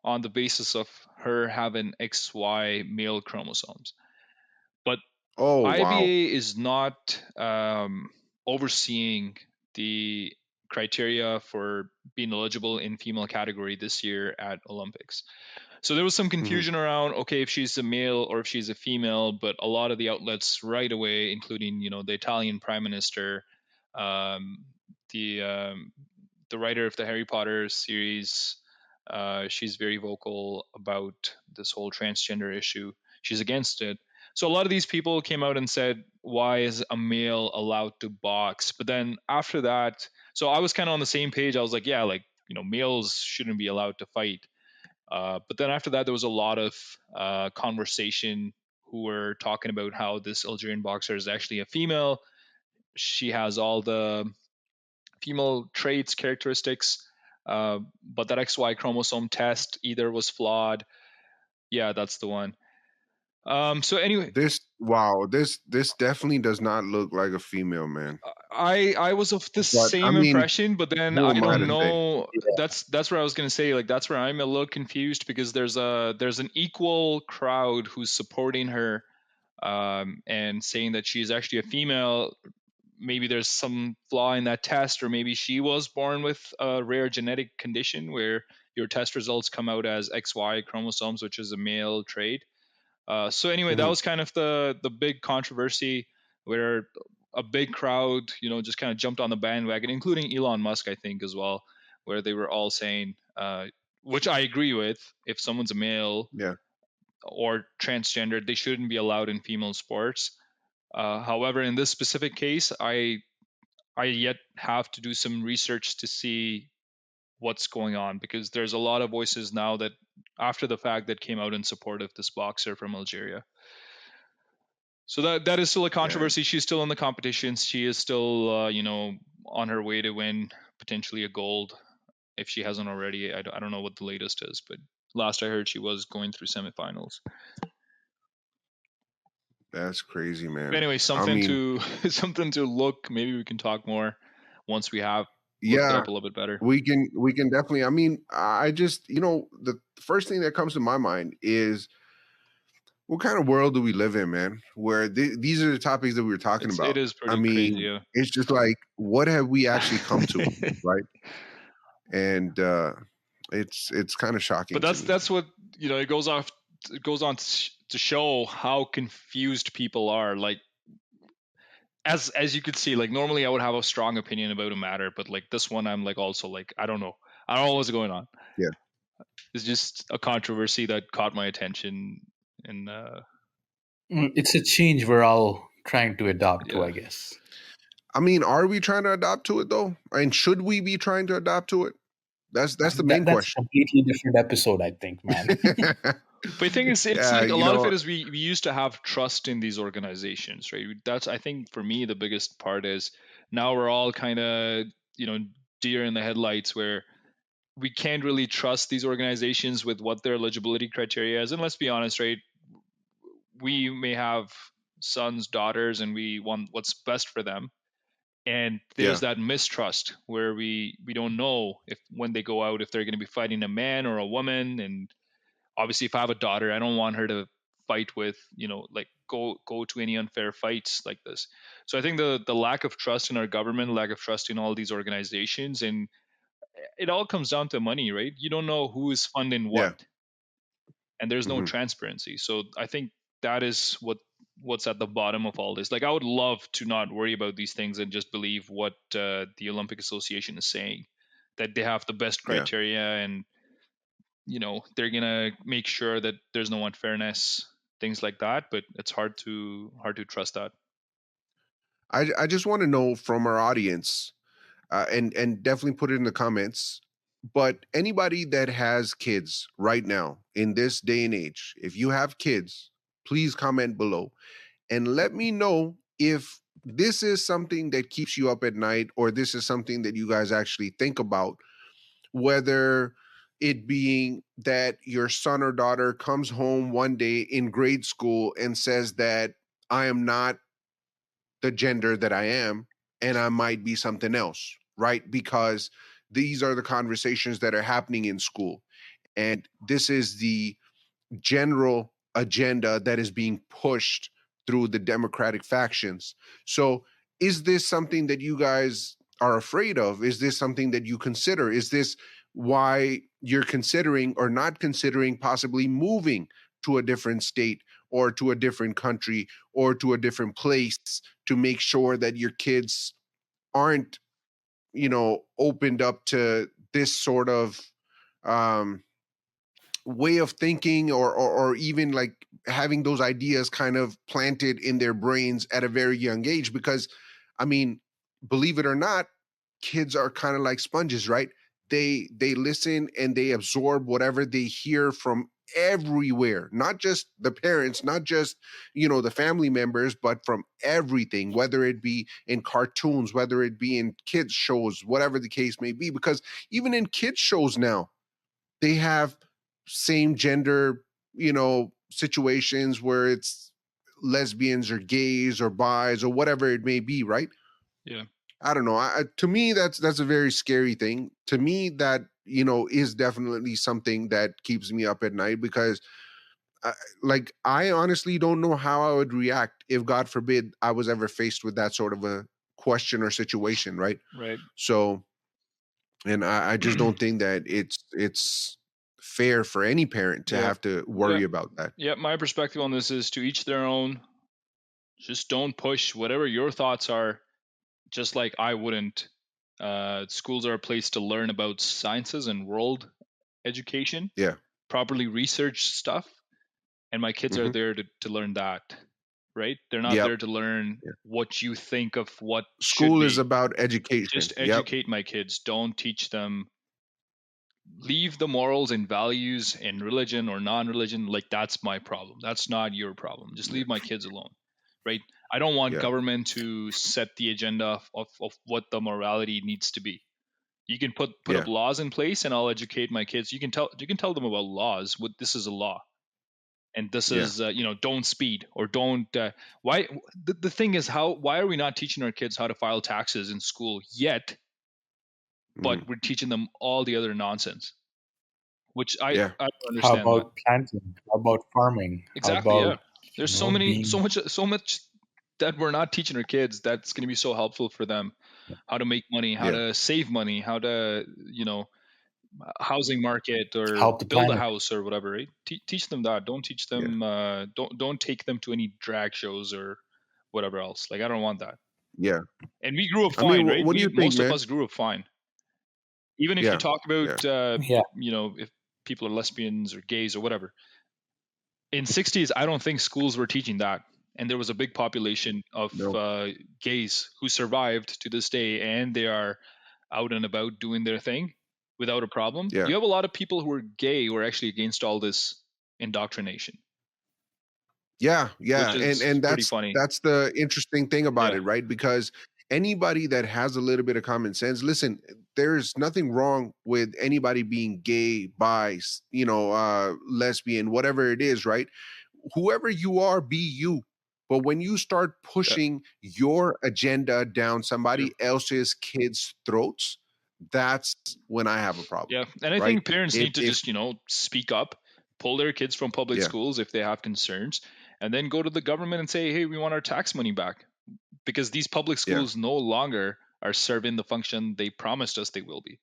Speaker 2: on the basis of her having XY male chromosomes. But IBA is not overseeing the criteria for being eligible in female category this year at Olympics. So there was some confusion around, okay, if she's a male or if she's a female, but a lot of the outlets right away, including, the Italian Prime Minister, the writer of the Harry Potter series, she's very vocal about this whole transgender issue. She's against it. So a lot of these people came out and said, why is a male allowed to box? But then after that, so I was kind of on the same page. I was like, yeah, like, males shouldn't be allowed to fight. But then after that, there was a lot of conversation who were talking about how this Algerian boxer is actually a female. She has all the female traits, characteristics, but that XY chromosome test either was flawed. Yeah, that's the one. So anyway,
Speaker 1: this definitely does not look like a female, man.
Speaker 2: I was of the same impression, but then I don't know. Yeah. That's where I was gonna say, like, that's where I'm a little confused, because there's an equal crowd who's supporting her, and saying that she's actually a female. Maybe there's some flaw in that test, or maybe she was born with a rare genetic condition where your test results come out as XY chromosomes, which is a male trait. So anyway, that was kind of the big controversy, where a big crowd, just kind of jumped on the bandwagon, including Elon Musk, I think, as well, where they were all saying, which I agree with, if someone's a male, or transgender, they shouldn't be allowed in female sports. However, in this specific case, I yet have to do some research to see what's going on, because there's a lot of voices now that after the fact that came out in support of this boxer from Algeria. So that is still a controversy. She's still in the competitions. She is still, on her way to win potentially a gold, if she hasn't already. I don't know what the latest is, but last I heard, she was going through semifinals.
Speaker 1: That's crazy, man.
Speaker 2: But anyway, something to look. Maybe we can talk more once we have looked it up a little bit better.
Speaker 1: We can definitely. I mean, I just, the first thing that comes to my mind is, what kind of world do we live in, man? Where these are the topics that we were talking about.
Speaker 2: It is pretty crazy. Yeah.
Speaker 1: It's just like, what have we actually come to, right? And it's kind of shocking.
Speaker 2: But that's what, it goes on to show how confused people are. Like, as you could see, like, normally I would have a strong opinion about a matter, but like this one, I'm like, also like, I don't know what's going on.
Speaker 1: Yeah,
Speaker 2: it's just a controversy that caught my attention, and
Speaker 5: it's a change we're all trying to adopt to, I guess.
Speaker 1: I mean, are we trying to adopt to it though? And should we be trying to adopt to it? That's the main question.
Speaker 5: That's a completely different episode, I think, man.
Speaker 2: But the thing is, it's like a lot of it is we used to have trust in these organizations, right? That's, I think, for me, the biggest part is now we're all kind of, deer in the headlights, where we can't really trust these organizations with what their eligibility criteria is. And let's be honest, right? We may have sons, daughters, and we want what's best for them. And there's that mistrust where we don't know if, when they go out, if they're going to be fighting a man or a woman. And obviously, if I have a daughter, I don't want her to fight with, like go to any unfair fights like this. So I think the lack of trust in our government, lack of trust in all these organizations, and it all comes down to money, right? You don't know who is funding what, and there's no transparency. So I think that is what's at the bottom of all this. Like, I would love to not worry about these things and just believe what the Olympic Association is saying, that they have the best criteria, and they're gonna make sure that there's no unfairness, things like that. But it's hard to trust that.
Speaker 1: I just want to know from our audience, and definitely put it in the comments. But anybody that has kids right now in this day and age, if you have kids, please comment below and let me know if this is something that keeps you up at night, or this is something that you guys actually think about, whether it being that your son or daughter comes home one day in grade school and says that I am not the gender that I am, and I might be something else, right? Because these are the conversations that are happening in school. And this is the general agenda that is being pushed through the Democratic factions. So is this something that you guys are afraid of? Is this something that you consider? Is this why you're considering or not considering possibly moving to a different state or to a different country or to a different place to make sure that your kids aren't, opened up to this sort of way of thinking, or even like having those ideas kind of planted in their brains at a very young age. Because, I mean, believe it or not, kids are kind of like sponges, right? They listen and they absorb whatever they hear from everywhere, not just the parents, not just, the family members, but from everything, whether it be in cartoons, whether it be in kids shows, whatever the case may be. Because even in kids shows now, they have same gender, situations where it's lesbians or gays or bis or whatever it may be, right?
Speaker 2: Yeah.
Speaker 1: I don't know. To me, that's a very scary thing. To me, that is definitely something that keeps me up at night, because, I honestly don't know how I would react if, God forbid, I was ever faced with that sort of a question or situation, right?
Speaker 2: Right.
Speaker 1: So, and I just don't think that it's fair for any parent to have to worry about that.
Speaker 2: Yeah, my perspective on this is to each their own. Just don't push whatever your thoughts are. Just like I wouldn't. Schools are a place to learn about sciences and world education.
Speaker 1: Yeah.
Speaker 2: Properly research stuff. And my kids are there to learn that, right? They're not there to learn what you think of what
Speaker 1: school is about education.
Speaker 2: Just educate my kids. Don't teach them. Leave the morals and values in religion or non-religion. Like, that's my problem. That's not your problem. Just leave my kids alone, right? I don't want government to set the agenda of what the morality needs to be. You can put up laws in place, and I'll educate my kids. You can tell them about laws. What this is a law, and this is don't speed or don't. Why the thing is, why are we not teaching our kids how to file taxes in school yet? But we're teaching them all the other nonsense, which I don't understand.
Speaker 5: How about planting? How about farming?
Speaker 2: Exactly. How about, there's so much that we're not teaching our kids that's going to be so helpful for them. How to make money, how to save money, how to housing market or build a house or whatever. Right? Teach them that. Don't teach them. Don't take them to any drag shows or whatever else. Like, I don't want that.
Speaker 1: Yeah.
Speaker 2: And we grew up fine, right? What do you think, most of us grew up fine. Even if you talk about, if people are lesbians or gays or whatever. In 60s, I don't think schools were teaching that. And there was a big population of gays who survived to this day, and they are out and about doing their thing without a problem.
Speaker 1: Yeah.
Speaker 2: You have a lot of people who are gay who are actually against all this indoctrination.
Speaker 1: Yeah. And that's funny. That's the interesting thing about it, right? Because anybody that has a little bit of common sense, listen, there's nothing wrong with anybody being gay, bi, lesbian, whatever it is, right? Whoever you are, be you. But when you start pushing your agenda down somebody else's kids' throats, that's when I have a problem.
Speaker 2: Yeah. And I think parents need to just, speak up, pull their kids from public schools if they have concerns, and then go to the government and say, hey, we want our tax money back. Because these public schools no longer are serving the function they promised us they will be.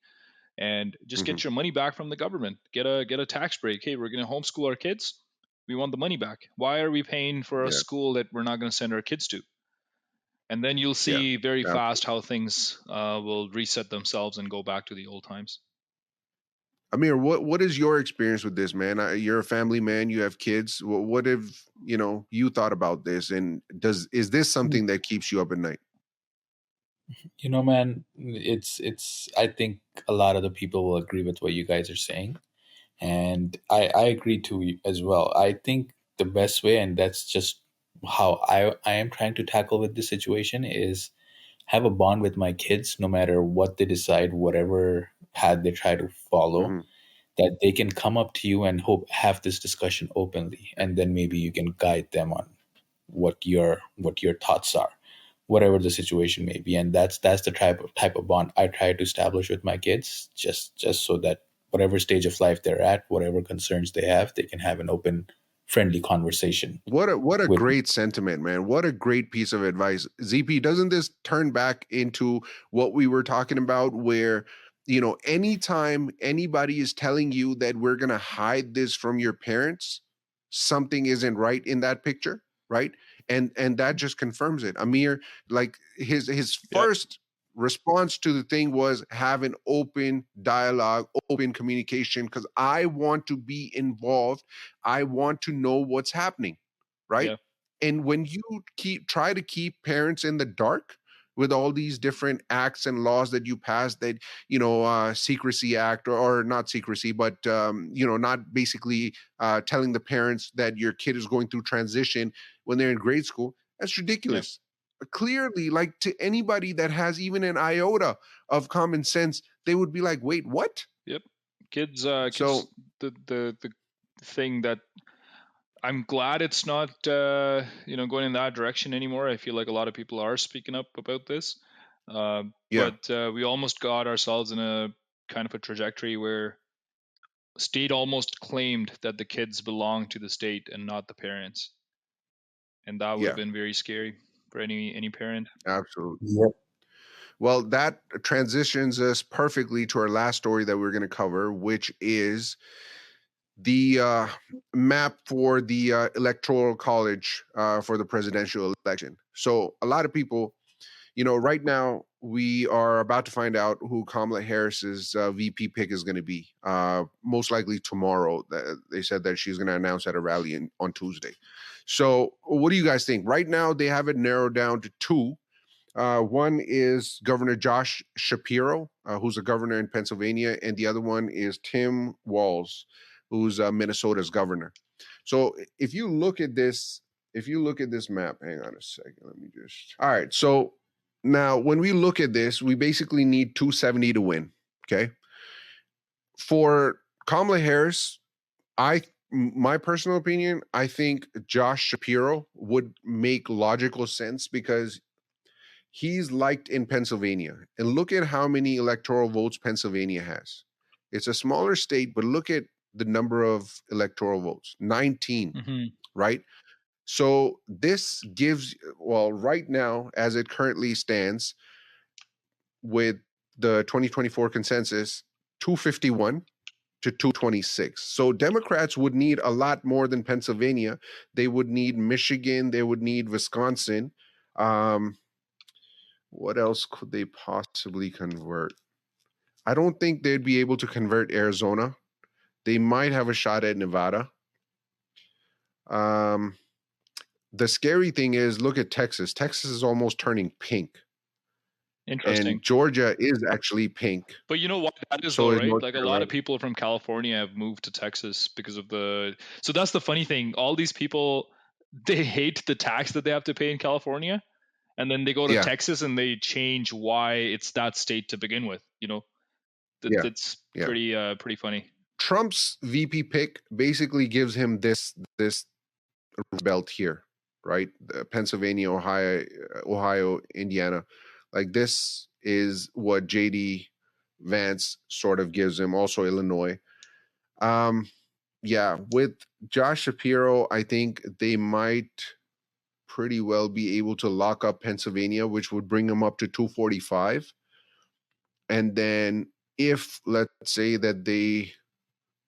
Speaker 2: And just get your money back from the government. Get a tax break. Hey, we're going to homeschool our kids. We want the money back. Why are we paying for a school that we're not going to send our kids to? And then you'll see very fast how things will reset themselves and go back to the old times.
Speaker 1: Amir, what is your experience with this, man? You're a family man. You have kids. What have you thought about this? And is this something that keeps you up at night?
Speaker 5: Man, it's. I think a lot of the people will agree with what you guys are saying, and I agree too as well. I think the best way, and that's just how I am trying to tackle with this situation, is have a bond with my kids, no matter what they decide, whatever path they try to follow, that they can come up to you and have this discussion openly, and then maybe you can guide them on what your thoughts are, whatever the situation may be. And that's the type of bond I try to establish with my kids, just so that whatever stage of life they're at, whatever concerns they have, they can have an open, friendly conversation.
Speaker 1: What a great sentiment, man. What a great piece of advice. ZP, doesn't this turn back into what we were talking about, where anytime anybody is telling you that we're going to hide this from your parents, something isn't right in that picture, right? And that just confirms it. Amir, like his first response to the thing was have an open dialogue, open communication, because I want to be involved. I want to know what's happening, right? Yeah. And when you try to keep parents in the dark with all these different acts and laws that you pass, that, Secrecy Act, or not secrecy, but, not basically telling the parents that your kid is going through transition when they're in grade school, that's ridiculous. Clearly, like, to anybody that has even an iota of common sense, they would be like, wait, what?
Speaker 2: Yep. Kids, the thing that I'm glad it's not, going in that direction anymore. I feel like a lot of people are speaking up about this. But we almost got ourselves in a kind of a trajectory where state almost claimed that the kids belong to the state and not the parents. And that would have been very scary for any parent.
Speaker 1: Absolutely. Yep. Well, that transitions us perfectly to our last story that we're going to cover, which is the map for the electoral college for the presidential election. So a lot of people, right now we are about to find out who Kamala Harris's VP pick is going to be. Most likely tomorrow. They said that she's going to announce at a rally on Tuesday. So what do you guys think? Right now they have it narrowed down to two. One is Governor Josh Shapiro, who's a governor in Pennsylvania, and the other one is Tim Walz, who's Minnesota's governor. So if you look at this map, hang on a second, let me just. All right, so now when we look at this, we basically need 270 to win. Okay, for Kamala Harris, my personal opinion, I think Josh Shapiro would make logical sense because he's liked in Pennsylvania. And look at how many electoral votes Pennsylvania has. It's a smaller state, but look at the number of electoral votes, 19, right? So this gives, right now, as it currently stands with the 2024 consensus, 251 to 226. So Democrats would need a lot more than Pennsylvania. They would need Michigan. They would need Wisconsin. What else could they possibly convert? I don't think they'd be able to convert Arizona. They might have a shot at Nevada. The scary thing is, look at Texas. Texas is almost turning pink.
Speaker 2: Interesting.
Speaker 1: And Georgia is actually pink.
Speaker 2: But you know what that is, though, right? Like a lot of people from California have moved to Texas because of the. So that's the funny thing. All these people, they hate the tax that they have to pay in California, and then they go to Texas and they change why it's that state to begin with. That's pretty funny.
Speaker 1: Trump's VP pick basically gives him this belt here, right? Pennsylvania, Ohio, Indiana. Like, this is what JD Vance sort of gives him. Also Illinois. With Josh Shapiro, I think they might pretty well be able to lock up Pennsylvania, which would bring them up to 245. And then if, let's say that they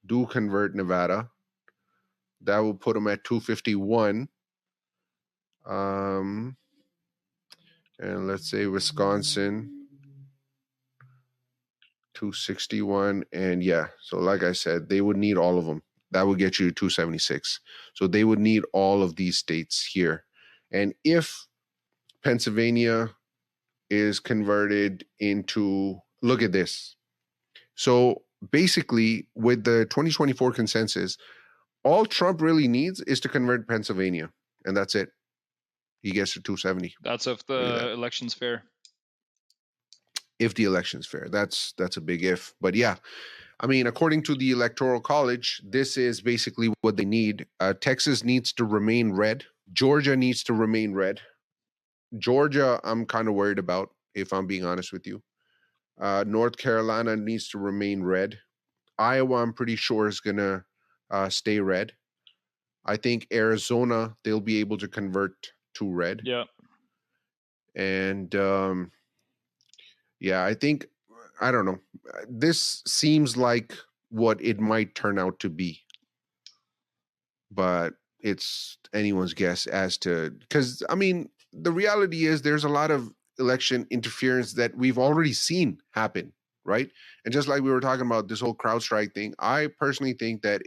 Speaker 1: do convert Nevada, that will put them at 251. And let's say Wisconsin, 261. And so like I said, they would need all of them. That would get you to 276. So they would need all of these states here. And if Pennsylvania is converted into, look at this. So basically, with the 2024 consensus, all Trump really needs is to convert Pennsylvania, and that's it. He gets to 270.
Speaker 2: That's if the election's fair.
Speaker 1: If the election's fair. That's a big if. But I mean, according to the Electoral College, this is basically what they need. Texas needs to remain red. Georgia needs to remain red. Georgia, I'm kind of worried about, if I'm being honest with you. North Carolina needs to remain red. Iowa, I'm pretty sure, is going to stay red. I think Arizona, they'll be able to convert to red.
Speaker 2: Yeah.
Speaker 1: And I think, I don't know. This seems like what it might turn out to be. But it's anyone's guess as to, because, I mean, the reality is there's a lot of election interference that we've already seen happen, right? And just like we were talking about this whole CrowdStrike thing, I personally think that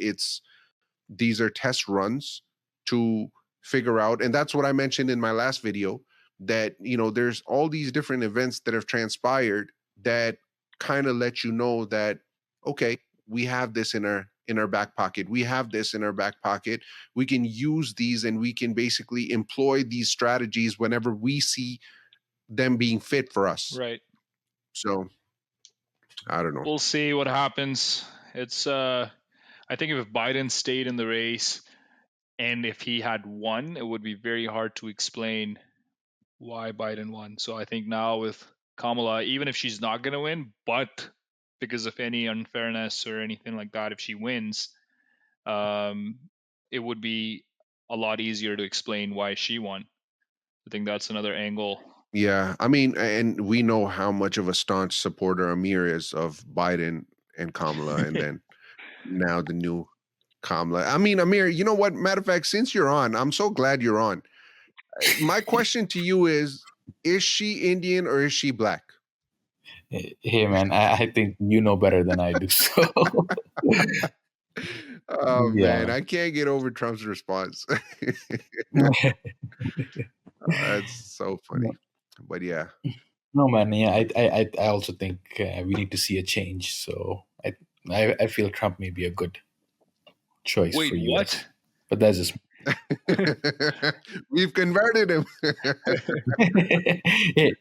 Speaker 1: these are test runs to figure out, and that's what I mentioned in my last video, that there's all these different events that have transpired that kind of let you know that, okay, we have this in our back pocket. We have this in our back pocket. We can use these, and we can basically employ these strategies whenever we see them being fit for us.
Speaker 2: Right.
Speaker 1: So I don't know.
Speaker 2: We'll see what happens. It's I think if Biden stayed in the race and if he had won, it would be very hard to explain why Biden won. So I think now with Kamala, even if she's not going to win, but because of any unfairness or anything like that, if she wins, it would be a lot easier to explain why she won. I think that's another angle.
Speaker 1: Yeah, I mean, and we know how much of a staunch supporter Amir is of Biden and Kamala, and then now the new Kamala. I mean, Amir, you know what? Matter of fact, since you're on, I'm so glad you're on. My question to you is she Indian or is she black?
Speaker 5: Hey, man, I think you know better than I do. So,
Speaker 1: oh man, I can't get over Trump's response. That's so funny. But yeah.
Speaker 5: No, man. Yeah, I also think we need to see a change. So I feel Trump may be a good choice for you.
Speaker 2: What?
Speaker 5: But that's just.
Speaker 1: We've converted him.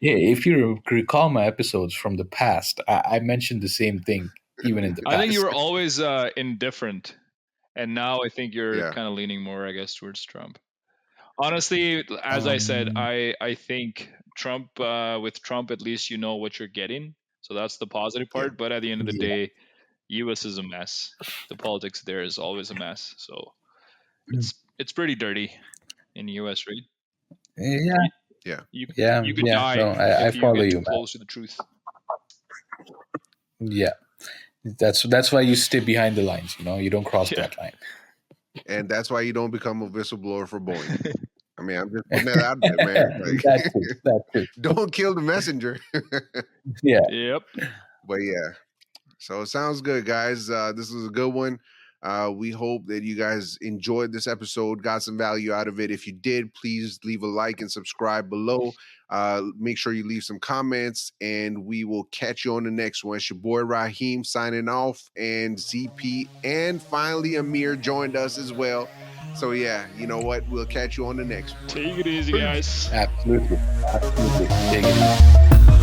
Speaker 5: If you recall my episodes from the past, I mentioned the same thing even in the past.
Speaker 2: I think you were always indifferent, and now I think you're kind of leaning more, I guess, towards Trump. Honestly, as I said, I think Trump, with Trump, at least you know what you're getting. So that's the positive part. But at the end of the day, U.S. is a mess. The politics there is always a mess. So it's pretty dirty in the U.S., right?
Speaker 1: Yeah.
Speaker 2: You could die if you get too close to the truth.
Speaker 5: Yeah. That's why you stay behind the lines, you don't cross that line.
Speaker 1: And that's why you don't become a whistleblower for Boeing. I mean, I'm just putting that out there, man. Like,
Speaker 5: that's it.
Speaker 1: Don't kill the messenger.
Speaker 5: Yeah.
Speaker 2: Yep.
Speaker 1: But yeah. So it sounds good, guys. This was a good one. We hope that you guys enjoyed this episode, got some value out of it. If you did, please leave a like and subscribe below. Make sure you leave some comments, and we will catch you on the next one. It's your boy Raheem signing off, and ZP, and finally Amir joined us as well. So yeah, you know what? We'll catch you on the next one.
Speaker 2: Take it easy, guys.
Speaker 5: Absolutely. Take it easy.